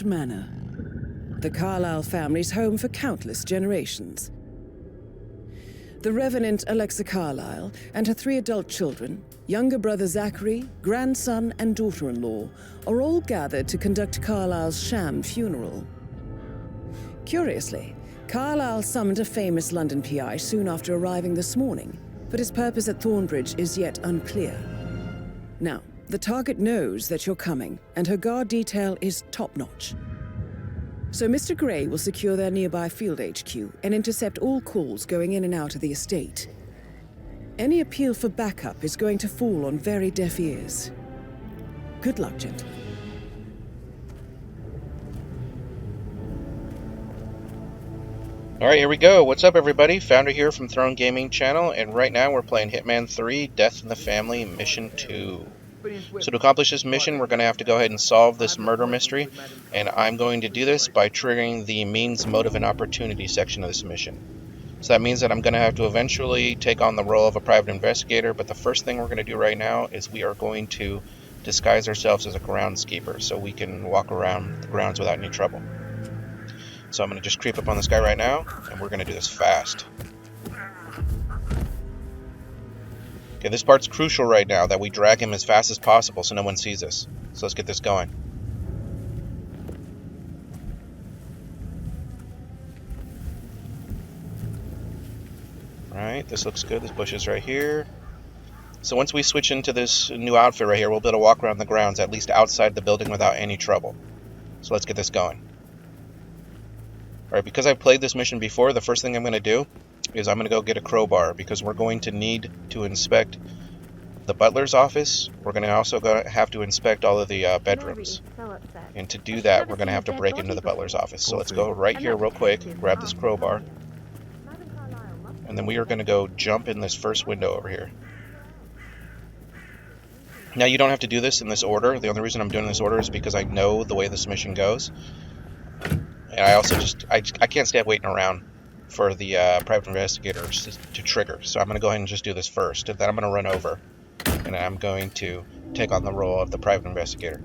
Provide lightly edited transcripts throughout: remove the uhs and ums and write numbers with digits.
Infiltrate Manor, the Carlisle family's home for countless generations. The Revenant Alexa Carlisle and her 3 adult children, younger brother Zachary, grandson, and daughter-in-law, are all gathered to conduct Carlisle's sham funeral. Curiously, Carlisle summoned a famous London PI soon after arriving this morning, but his purpose at Thornbridge is yet unclear. Now, the target knows that you're coming, and her guard detail is top-notch. So Mr. Gray will secure their nearby field HQ and intercept all calls going in and out of the estate. Any appeal for backup is going to fall on very deaf ears. Good luck, gentlemen. Alright, here we go. What's up, everybody? Founder here from Throne Gaming Channel, and right now we're playing Hitman 3, Death in the Family, Mission 2. So to accomplish this mission, we're going to have to go ahead and solve this murder mystery, and I'm going to do this by triggering the means, motive, and opportunity section of this mission. So that means that I'm going to have to eventually take on the role of a private investigator, but the first thing we're going to do right now is we are going to disguise ourselves as a groundskeeper so we can walk around the grounds without any trouble. So I'm going to just creep up on this guy right now, and we're going to do this fast. Okay, this part's crucial right now, that we drag him as fast as possible so no one sees us. So let's get this going. Alright, this looks good. This bush is right here. So once we switch into this new outfit right here, we'll be able to walk around the grounds, at least outside the building, without any trouble. So let's get this going. Alright, because I've played this mission before, the first thing I'm going to do is I'm going to go get a crowbar, because we're going to need to inspect the butler's office. We're going to also have to inspect all of the bedrooms. And to do that, we're going to have to break into the butler's office. So let's go right here real quick, grab this crowbar, and then we are going to go jump in this first window over here. Now, you don't have to do this in this order. The only reason I'm doing this order is because I know the way this mission goes. And I also I can't stand waiting around for the private investigators to trigger. So I'm going to go ahead and just do this first. And then I'm going to run over. And I'm going to take on the role of the private investigator.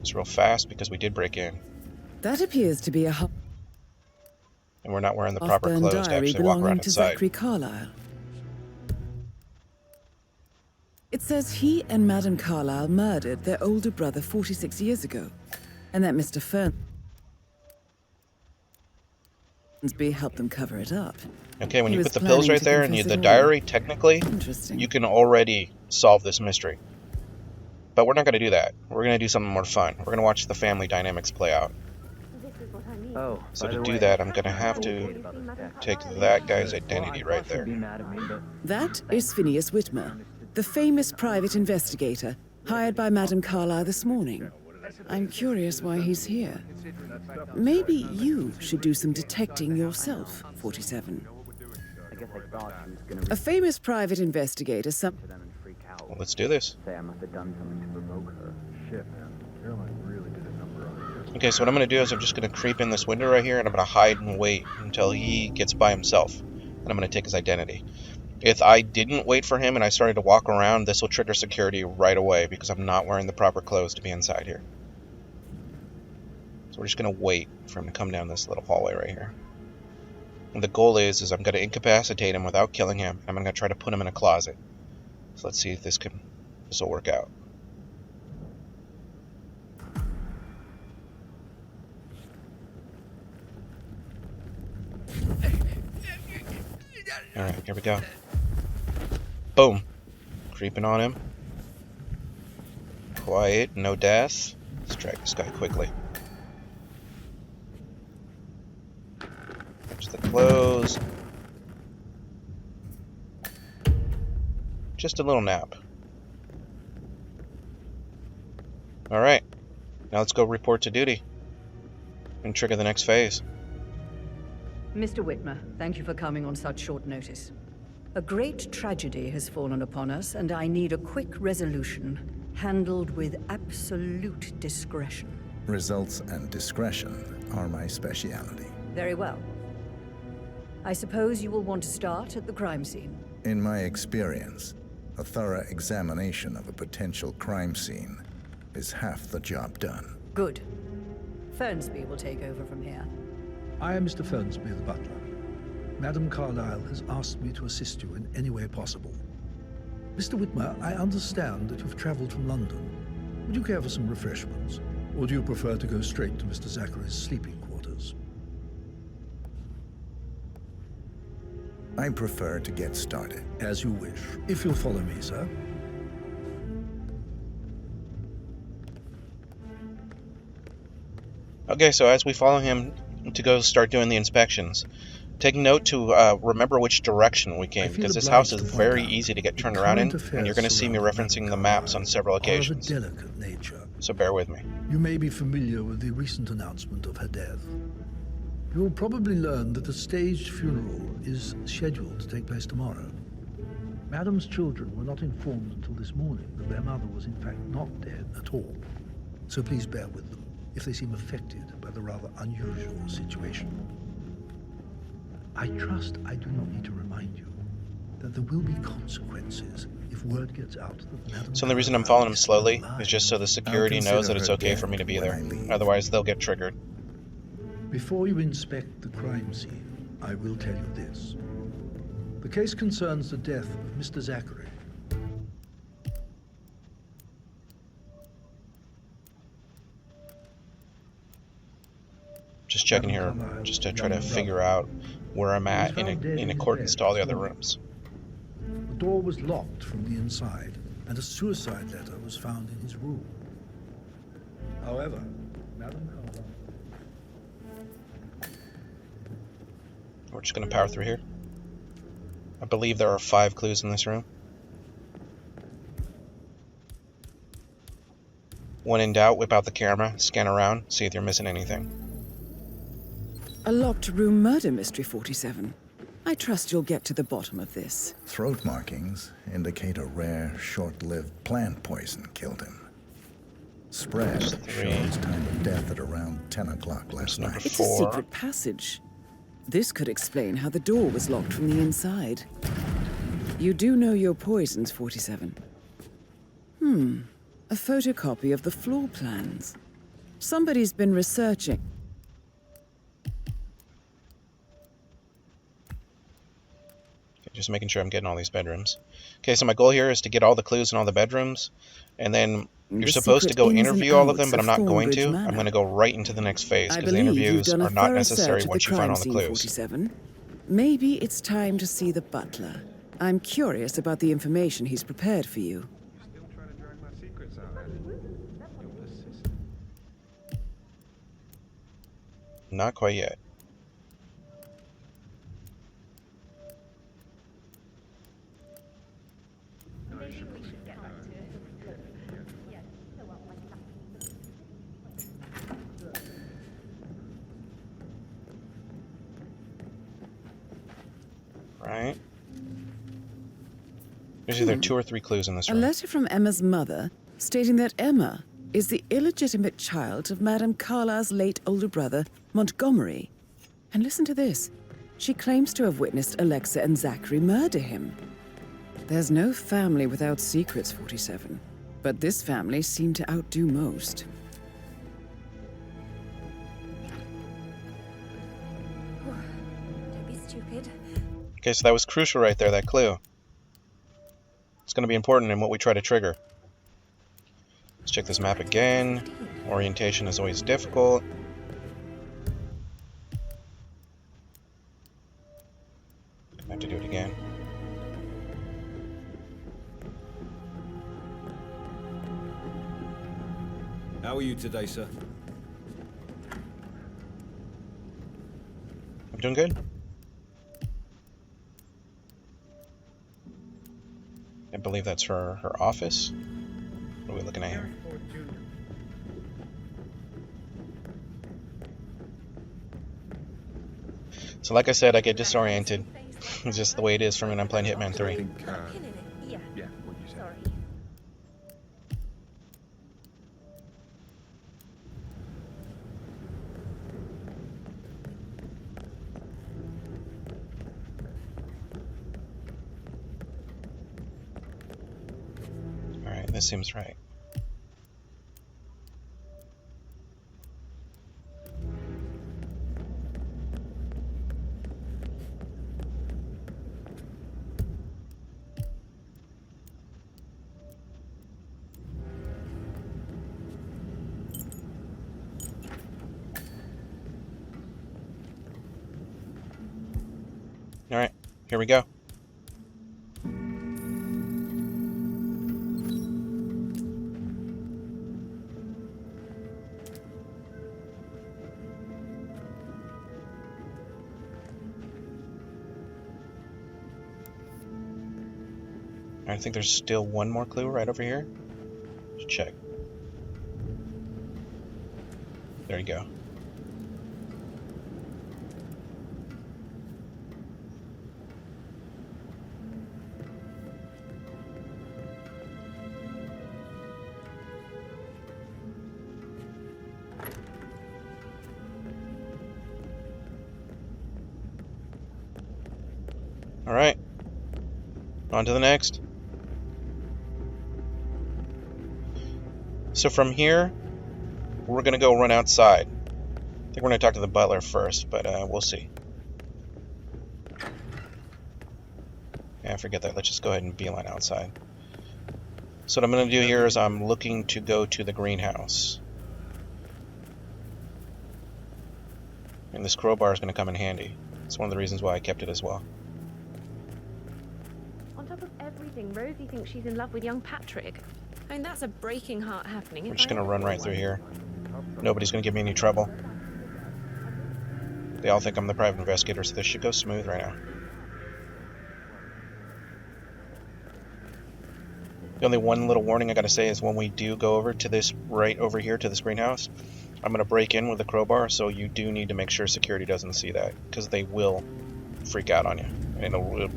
It's real fast because we did break in. That appears to be a and we're not wearing the proper clothes to actually walk around inside. Zachary Carlisle. It says he and Madame Carlisle murdered their older brother 46 years ago, and that Mr. Fernsby helped them cover it up. Okay, when you put the pills right there and the diary, technically, you can already solve this mystery. But we're not going to do that. We're going to do something more fun. We're going to watch the family dynamics play out. So to do that, I'm going to have to take that guy's identity right there. That is Phineas Whitmer, the famous private investigator hired by Madame Carlisle this morning. I'm curious why he's here. Maybe you should do some detecting yourself, 47. A famous private investigator, Well, let's do this. Okay, so what I'm going to do is I'm just going to creep in this window right here, and I'm going to hide and wait until he gets by himself. And I'm going to take his identity. If I didn't wait for him and I started to walk around, this will trigger security right away because I'm not wearing the proper clothes to be inside here. So we're just going to wait for him to come down this little hallway right here. And the goal is I'm going to incapacitate him without killing him. I'm going to try to put him in a closet. So let's see if this will work out. Alright, here we go. Boom. Creeping on him. Quiet, no death. Let's drag this guy quickly. There's the clothes. Just a little nap. Alright. Now let's go report to duty. And trigger the next phase. Mr. Whitmer, thank you for coming on such short notice. A great tragedy has fallen upon us, and I need a quick resolution, handled with absolute discretion. Results and discretion are my speciality. Very well. I suppose you will want to start at the crime scene. In my experience, A thorough examination of a potential crime scene is half the job done. Good. Fernsby will take over from here. I am Mr. Fernsby, the butler. Madame Carlisle has asked me to assist you in any way possible. Mr. Whitmer, I understand that you've traveled from London. Would you care for some refreshments? Or do you prefer to go straight to Mr. Zachary's sleeping quarters? I prefer to get started. As you wish. If you'll follow me, sir. Okay, so as we follow him to go start doing the inspections, take note to remember which direction we came, because this house is very easy to get turned around in, and you're going to see me referencing the maps on several occasions. Of a delicate nature. So bear with me. You may be familiar with the recent announcement of her death. You will probably learn that a staged funeral is scheduled to take place tomorrow. Madam's children were not informed until this morning that their mother was in fact not dead at all. So please bear with them if they seem affected by the rather unusual situation. I trust I do not need to remind you that there will be consequences if word gets out that Madam... So the reason I'm following him slowly is just so the security knows that it's okay for me to be there. Otherwise, they'll get triggered. Before you inspect the crime scene, I will tell you this. The case concerns the death of Mr. Zachary. Just checking here, just to try to figure out where I'm at in accordance to all the other rooms. The door was locked from the inside, and a suicide letter was found in his room. However, Madam Carlisle... We're just going to power through here. I believe there are 5 clues in this room. When in doubt, whip out the camera, scan around, see if you're missing anything. A locked room murder mystery, 47. I trust you'll get to the bottom of this. Throat markings indicate a rare, short-lived plant poison killed him. Spread shows time of death at around 10 o'clock last night. It's a secret passage. This could explain how the door was locked from the inside. You do know your poisons, 47. A photocopy of the floor plans. Somebody's been researching. Just making sure I'm getting all these bedrooms. Okay, so my goal here is to get all the clues in all the bedrooms, and then you're supposed to go interview all of them, but I'm not going to. I'm going to go right into the next phase, because the interviews are not necessary once you find all the clues. 47. Maybe it's time to see the butler. I'm curious about the information he's prepared for you. Still trying to drag my secrets out, Not quite yet. Right. There's either 2 or 3 clues in this A room. letter from Emma's mother stating that Emma is the illegitimate child of Madame Carlisle's late older brother, Montgomery. And listen to this. She claims to have witnessed Alexa and Zachary murder him. There's no family without secrets, 47. But this family seemed to outdo most. Don't be stupid. Okay, so that was crucial right there, that clue. It's going to be important in what we try to trigger. Let's check this map again. Orientation is always difficult. I have to do it again. How are you today, sir? I'm doing good. I believe that's her office. What are we looking at here? So like I said, I get disoriented. It's just the way it is for me when I'm playing Hitman 3. I think, Yeah. what you said. Sorry. This seems right. Alright, here we go. I think there's still one more clue right over here. Let's check. There you go. All right, on to the next. So from here, we're gonna go run outside. I think we're gonna talk to the butler first, but we'll see. Yeah, forget that. Let's just go ahead and beeline outside. So what I'm gonna do here is I'm looking to go to the greenhouse. And this crowbar is gonna come in handy. It's one of the reasons why I kept it as well. On top of everything, Rosie thinks she's in love with young Patrick. I mean, that's a breaking heart happening. We're just gonna run right through here. Nobody's gonna give me any trouble. They all think I'm the private investigator, so this should go smooth right now. The only one little warning I gotta say is when we do go over to this, right over here to this greenhouse, I'm gonna break in with a crowbar, so you do need to make sure security doesn't see that, because they will freak out on you, and it'll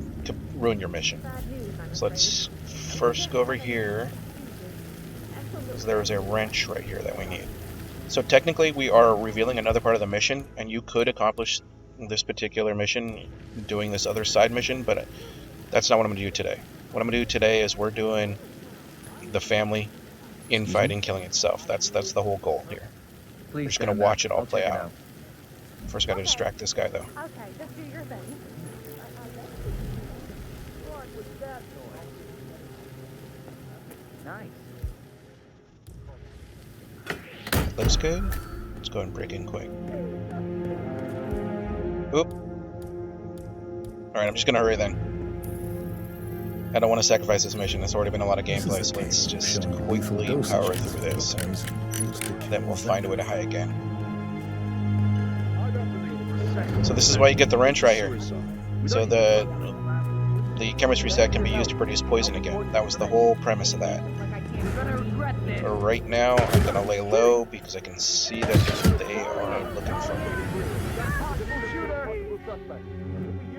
ruin your mission. So let's first go over here, because there is a wrench right here that we need. So technically we are revealing another part of the mission, and you could accomplish this particular mission doing this other side mission, but that's not what I'm going to do today. What I'm going to do today is we're doing the family infighting, killing itself. That's the whole goal here. We're just going to watch it all play out. First got to distract this guy though. Okay, just do your thing. Nice. Looks good. Let's go ahead and break in quick. Oop. Alright, I'm just gonna hurry then. I don't want to sacrifice this mission. There's already been a lot of gameplay, so let's just quickly power through this. Then we'll find a way to hide again. So this is why you get the wrench right here. So the chemistry set can be used to produce poison again. That was the whole premise of that. But right now, I'm going to lay low because I can see that they are looking for me.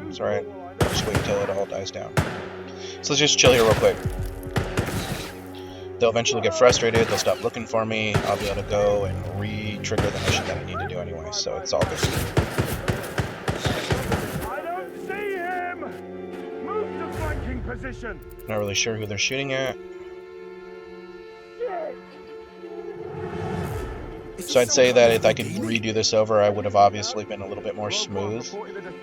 It's alright. Just wait until it all dies down. So let's just chill here real quick. They'll eventually get frustrated, they'll stop looking for me, I'll be able to go and re-trigger the mission that I need to do anyway, so it's all good. I don't see him! Move to flanking position! Not really sure who they're shooting at. So I'd say that if I could redo this over, I would have obviously been a little bit more smooth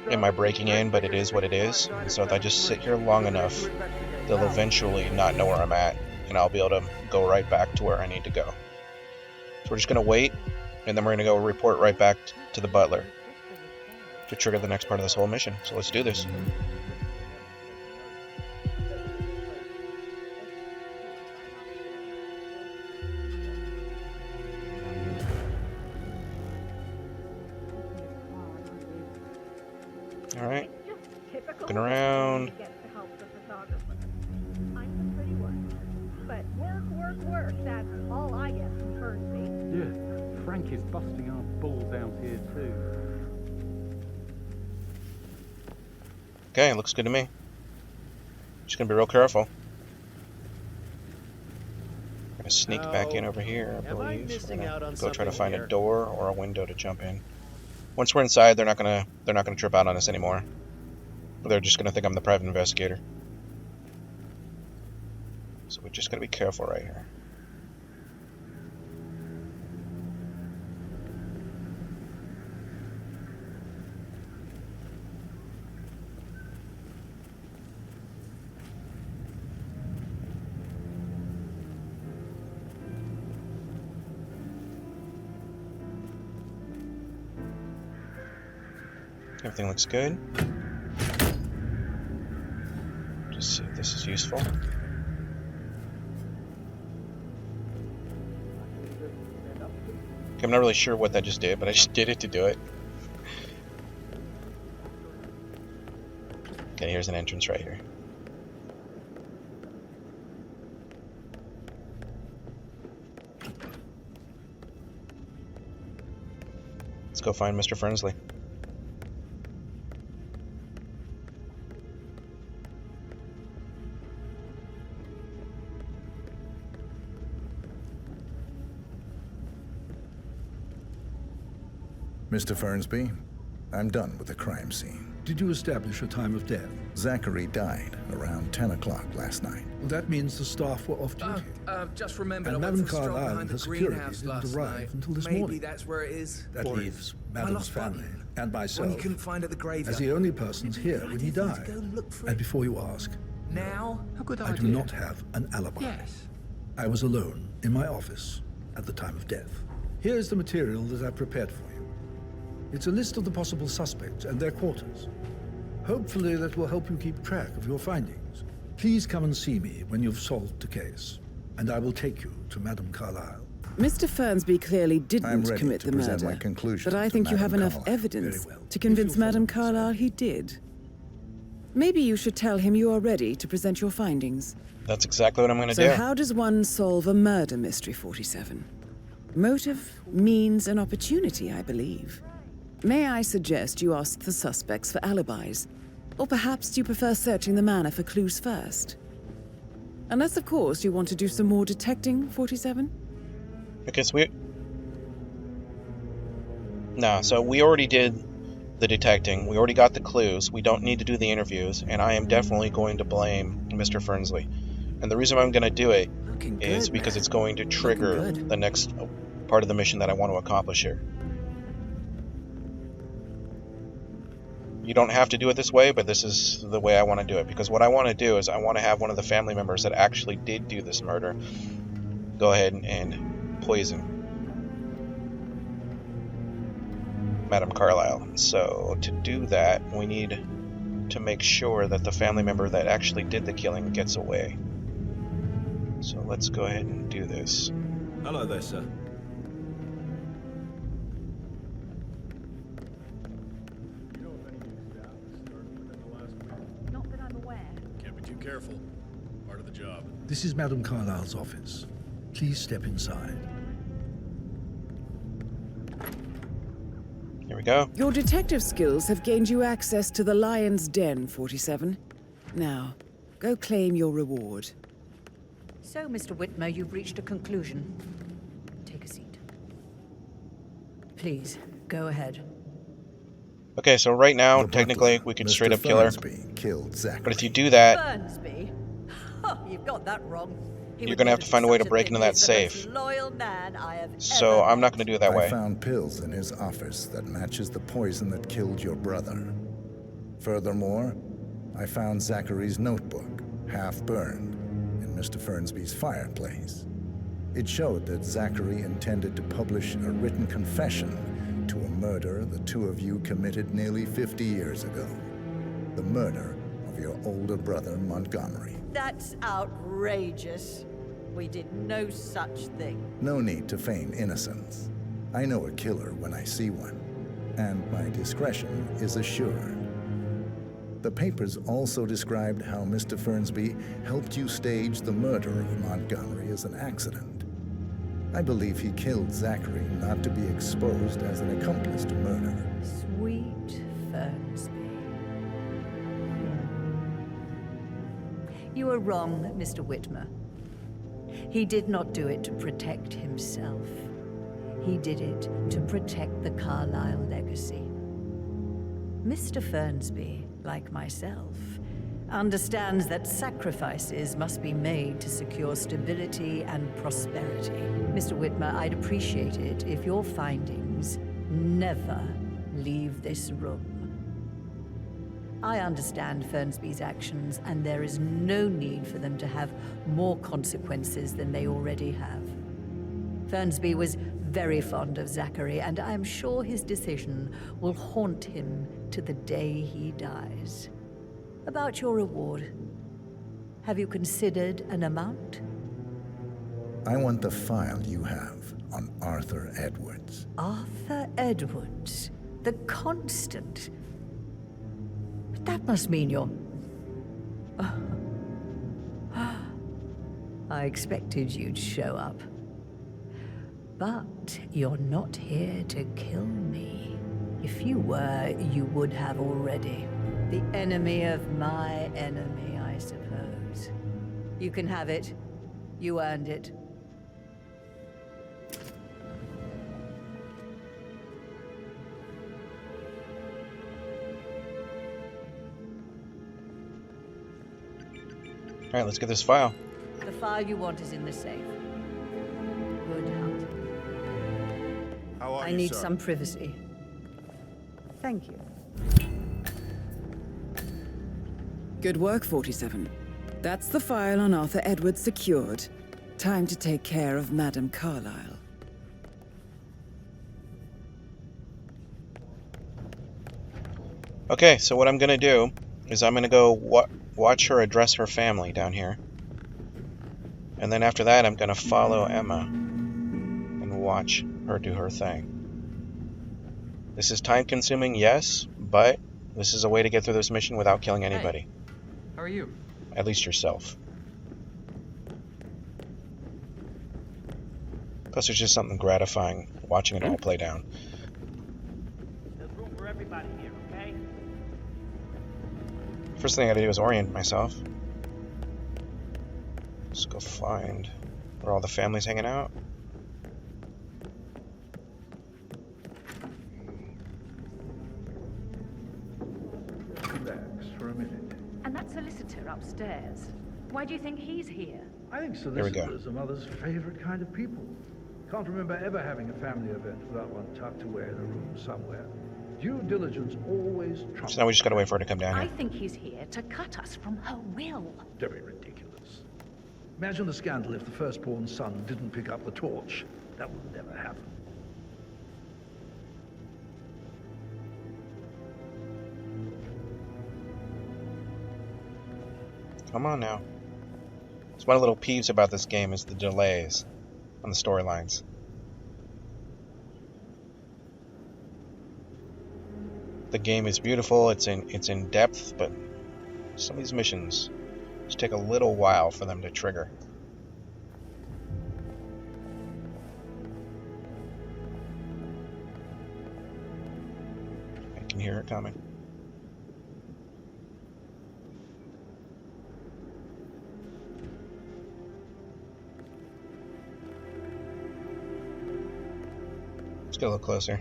in my breaking in, but it is what it is. So if I just sit here long enough, they'll eventually not know where I'm at, and I'll be able to go right back to where I need to go. So we're just going to wait, and then we're going to go report right back to the butler to trigger the next part of this whole mission. So let's do this. Alright, looking around. But work, that's all I get from Thursday. Yeah, Frank is busting our balls out here too. Okay, looks good to me. Just gonna be real careful. Gonna sneak back in over here, I believe. We're gonna go try to find a door or a window to jump in. Once we're inside, they're not gonna trip out on us anymore. They're just gonna think I'm the private investigator. So we just gotta be careful right here. Everything looks good. Just see if this is useful. Okay, I'm not really sure what that just did, but I just did it to do it. Okay, here's an entrance right here. Let's go find Mr. Fernsley. Mr. Fernsby, I'm done with the crime scene. Did you establish a time of death? Zachary died around 10 o'clock last night. Well, that means the staff were off duty. Just remembered And I went Madame for a stroll Carlisle behind and the her security greenhouse didn't last arrive night. until this Maybe morning. that's where it is. That Or leaves my Madame's lost family button. and One myself you couldn't find at the graveyard. as the only persons here when he Go died. look for And it. before you ask, Now? A good I idea. do not have an alibi. Yes. I was alone in my office at the time of death. Here is the material that I prepared for you. It's a list of the possible suspects and their quarters. Hopefully that will help you keep track of your findings. Please come and see me when you've solved the case, and I will take you to Madame Carlisle. Mr. Fernsby clearly I'm didn't ready commit to the present murder, my conclusions but I to think you have Madame enough Carlisle. evidence Very well. to convince If you'll Madame follow me, Carlisle he did. Maybe you should tell him you are ready to present your findings. That's exactly what I'm gonna So do. how does one solve a murder mystery, 47? Motive, means, and opportunity, I believe. May I suggest you ask the suspects for alibis? Or perhaps do you prefer searching the manor for clues first? Unless, of course, you want to do some more detecting, 47? Okay, so we already did the detecting. We already got the clues. We don't need to do the interviews, and I am definitely going to blame Mr. Fernsley. And the reason I'm going to do it is because it's going to trigger the next part of the mission that I want to accomplish here. You don't have to do it this way, but this is the way I want to do it. Because what I want to do is I want to have one of the family members that actually did do this murder go ahead and poison Madame Carlisle. So to do that, we need to make sure that the family member that actually did the killing gets away. So let's go ahead and do this. Hello there, sir. Not that I'm aware. Can't be too careful. Part of the job. This is Madame Carlisle's office. Please step inside. Here we go. Your detective skills have gained you access to the Lion's Den, 47. Now, go claim your reward. So, Mr. Whitmer, you've reached a conclusion. Take a seat. Please, go ahead. Okay, so right now, The technically, butler, we can Mr. straight up kill her. Fernsby, killed Zachary. But if you do that, Fernsby? Oh, you've got that wrong. you're going to have to find a way to break into that safe. Loyal man I have So I'm not going to do it that I way. found pills in his office that matches the poison that killed your brother. Furthermore, I found Zachary's notebook, half burned, in Mr. Fernsby's fireplace. It showed that Zachary intended to publish a written confession to a murder the two of you committed nearly 50 years ago. The murder of your older brother, Montgomery. That's outrageous. We did no such thing. No need to feign innocence. I know a killer when I see one, and my discretion is assured. The papers also described how Mr. Fernsby helped you stage the murder of Montgomery as an accident. I believe he killed Zachary not to be exposed as an accomplice to murder. Sweet Fernsby. You are wrong, Mr. Whitmer. He did not do it to protect himself. He did it to protect the Carlisle legacy. Mr. Fernsby, like myself, understands that sacrifices must be made to secure stability and prosperity. Mr. Whitmer, I'd appreciate it if your findings never leave this room. I understand Fernsby's actions, and there is no need for them to have more consequences than they already have. Fernsby was very fond of Zachary, and I'm sure his decision will haunt him to the day he dies. About your reward, have you considered an amount? I want the file you have on Arthur Edwards. Arthur Edwards, the Constant. But that must mean you're... I expected you'd show up. But you're not here to kill me. If you were, you would have already. The enemy of my enemy, I suppose. You can have it. You earned it. All right, let's get this file. The file you want is in the safe. Good hunt. How are I you, need sir? some privacy. Thank you. Good work, 47. That's the file on Arthur Edwards secured. Time to take care of Madame Carlisle. Okay, so what I'm gonna do is I'm gonna go watch her address her family down here. And then after that, I'm gonna follow Emma and watch her do her thing. This is time consuming, yes, but this is a way to get through this mission without killing anybody. Hey, how are you? At least yourself. Plus there's just something gratifying watching it all play down. There's room for everybody here, okay? First thing I gotta do is orient myself. Let's go find where all the family's hanging out. Relax for a minute. And that solicitor upstairs. Why do you think he's here? I think we go. solicitors are Mother's favorite kind of people. Can't remember ever having a family event without one tucked away in a room somewhere. Due diligence always trumps. So now we just gotta wait for her to come down I here. think he's here to cut us from her will. Very ridiculous. Imagine the scandal if the firstborn son didn't pick up the torch. That would never happen. Come on now. It's one of the little peeves about this game is the delays on the storylines. The game is beautiful, it's in depth, but some of these missions just take a little while for them to trigger. I can hear it coming. Let's get a little closer.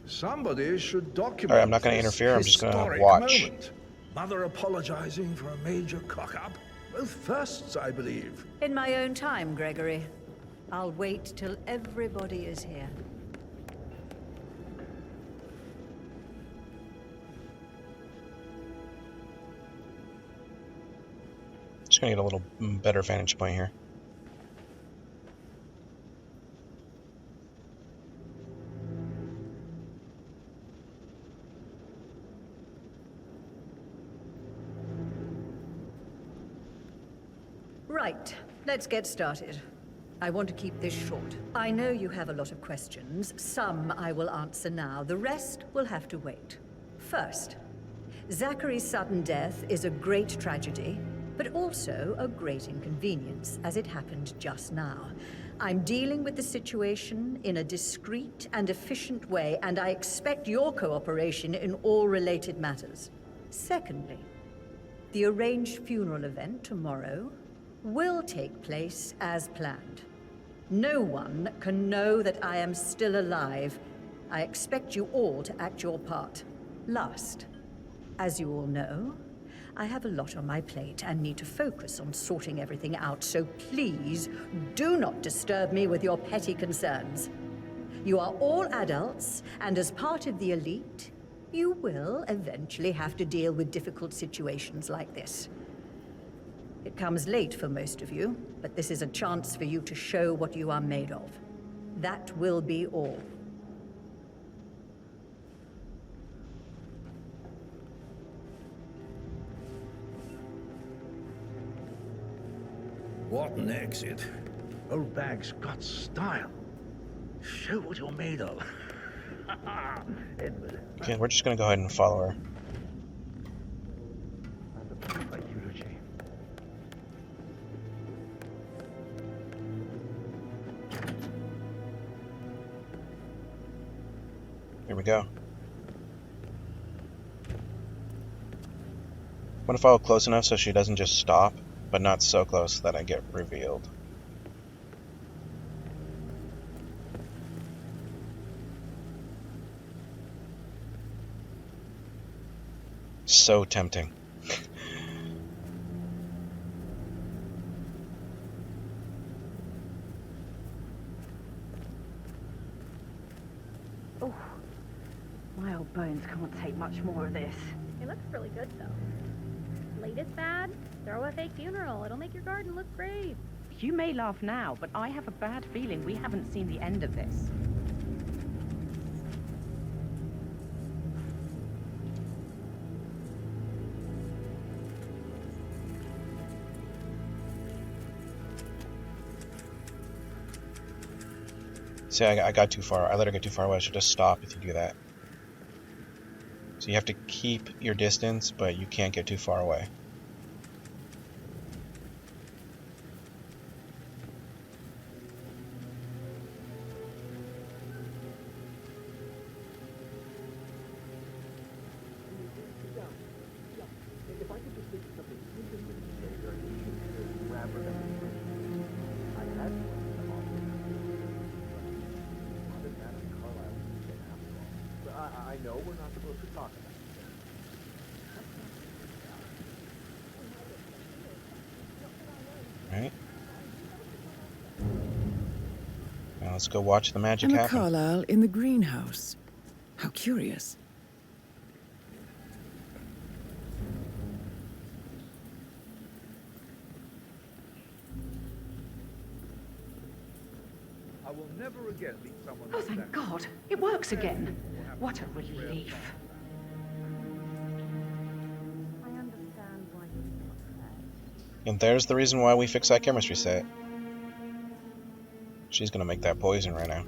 Somebody should document. All right, I'm not gonna this interfere, I'm just gonna historic watch. moment. Mother apologizing for a major cock-up. Both firsts, I believe. In my own time, Gregory. I'll wait till everybody is here. Just gonna get a little better vantage point here. Right, let's get started. I want to keep this short. I know you have a lot of questions. Some I will answer now. The rest will have to wait. First, Zachary's sudden death is a great tragedy, but also a great inconvenience, as it happened just now. I'm dealing with the situation in a discreet and efficient way, and I expect your cooperation in all related matters. Secondly, the arranged funeral event tomorrow will take place as planned. No one can know that I am still alive. I expect you all to act your part. Last, as you all know, I have a lot on my plate and need to focus on sorting everything out, so please do not disturb me with your petty concerns. You are all adults, and as part of the elite, you will eventually have to deal with difficult situations like this. It comes late for most of you, but this is a chance for you to show what you are made of. That will be all. What an exit. Old bag's got style. Show what you're made of. Edward. Okay, we're just gonna go ahead and follow her. Here we go. I'm gonna follow close enough so she doesn't just stop, but not so close that I get revealed. So tempting. Oh, my old bones can't take much more of this. It looks really good, though. Latest fad? Throw a fake funeral. It'll make your garden look great. You may laugh now, but I have a bad feeling we haven't seen the end of this. See, I got too far. I let her get too far away. I should just stop if you do that. So you have to keep your distance, but you can't get too far away. I know we're not supposed to talk about it. Right. Now let's go watch the magic Emma happen. Carlisle in the greenhouse. How curious. I will never again meet someone Oh, like thank that. God. It works again. What a relief. I understand why you're upset. And there's the reason why we fixed that chemistry set. She's gonna make that poison right now.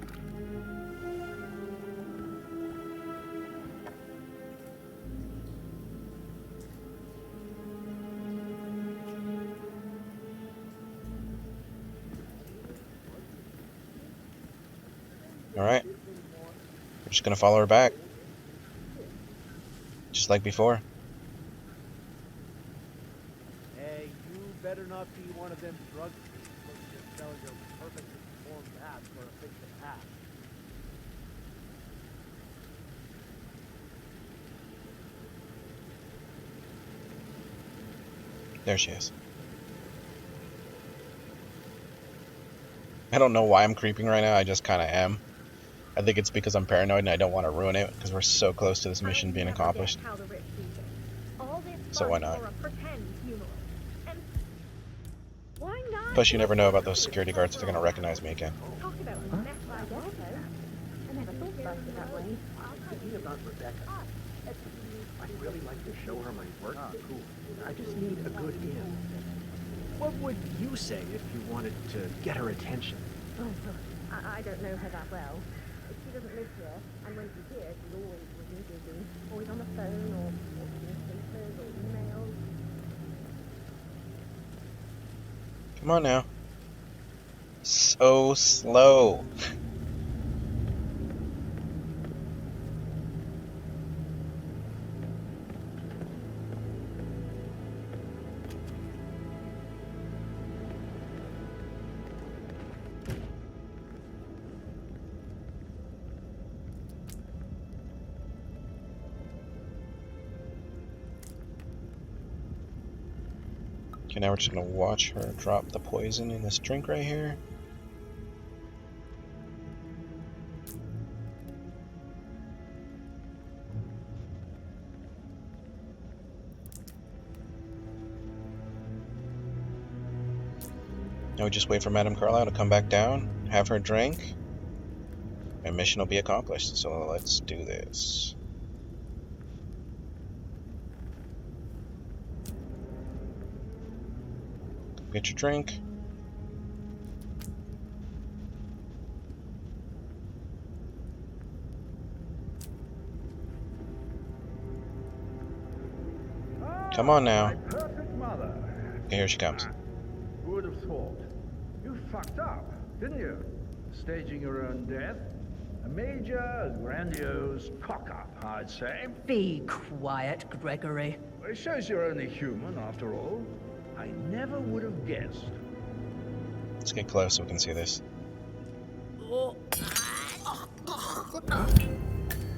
Alright. We're just gonna follow her back. Just like before. Hey, you better not be one of them drug freaks looking to sell your perfectly formed ass for a fix of half. There she is. I don't know why I'm creeping right now, I just kinda am. I think it's because I'm paranoid and I don't want to ruin it, because we're so close to this mission being accomplished. How the rich do things. All this So why fun not? for a pretend funeral. And why not? Plus, you never know about those security guards if they're gonna recognize me again. Talk about a mess like that, though. I never thought about it that way. Thinking about Rebecca. I'd really like to show her my work. Cool. I just need a good in. What would you say if you wanted to get her attention? Oh, I don't know her that well. She doesn't live here, and when she's here, she's always really busy. Always on the phone, or reading papers, or emails. Come on now. So slow. Okay, now we're just gonna watch her drop the poison in this drink right here. Now we just wait for Madame Carlisle to come back down, have her drink, and mission will be accomplished. So let's do this. Get your drink. Come on now. Perfect mother. Okay, here she comes. Who would have thought? You fucked up, didn't you? Staging your own death. A major, grandiose cock-up, I'd say. Be quiet, Gregory. It shows you're only human, after all. I never would have guessed. Let's get close so we can see this.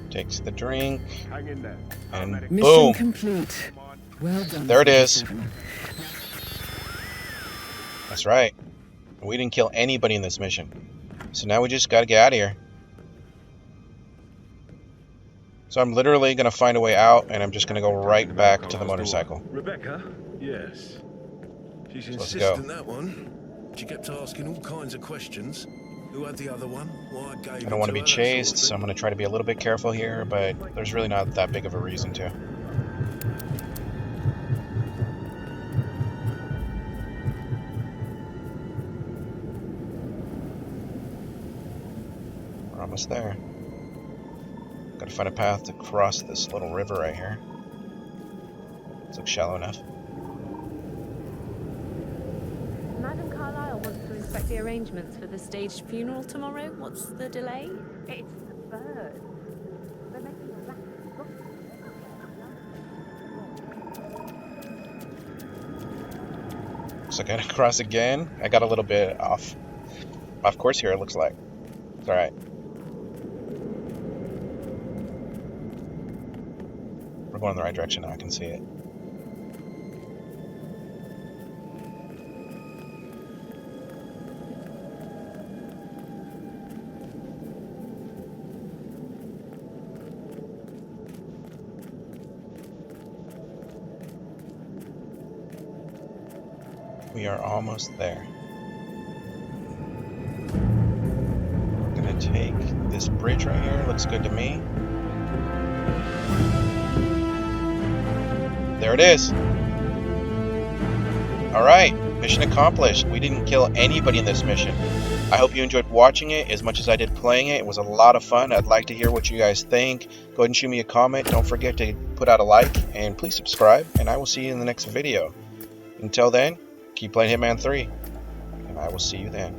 Takes the drink. Hang in there. And Mission boom! complete. Well done. There it is. 47. That's right. We didn't kill anybody in this mission. So now we just gotta get out of here. So I'm literally gonna find a way out, and I'm just gonna go right back to the motorcycle. Rebecca? Yes. She's So let's insistent, go. that one. She kept asking all kinds of questions. Who had the other one? Why I gave I don't want to be it to her, that sort of chased, so thing. I'm gonna try to be a little bit careful here, but there's really not that big of a reason to. We're almost there. Gotta find a path to cross this little river right here. It looks shallow enough. Madame Carlisle wants to inspect the arrangements for the staged funeral tomorrow. What's the delay? It's the birds. They're making a racket. So I gotta cross again. I got a little bit off course here, it looks like. It's alright. We're going in the right direction now, I can see it. We are almost there. I'm gonna take this bridge right here. Looks good to me. There it is. Alright, mission accomplished. We didn't kill anybody in this mission. I hope you enjoyed watching it as much as I did playing it. It was a lot of fun. I'd like to hear what you guys think. Go ahead and shoot me a comment. Don't forget to put out a like, and please subscribe, and I will see you in the next video. Until then, keep playing Hitman 3, and I will see you then.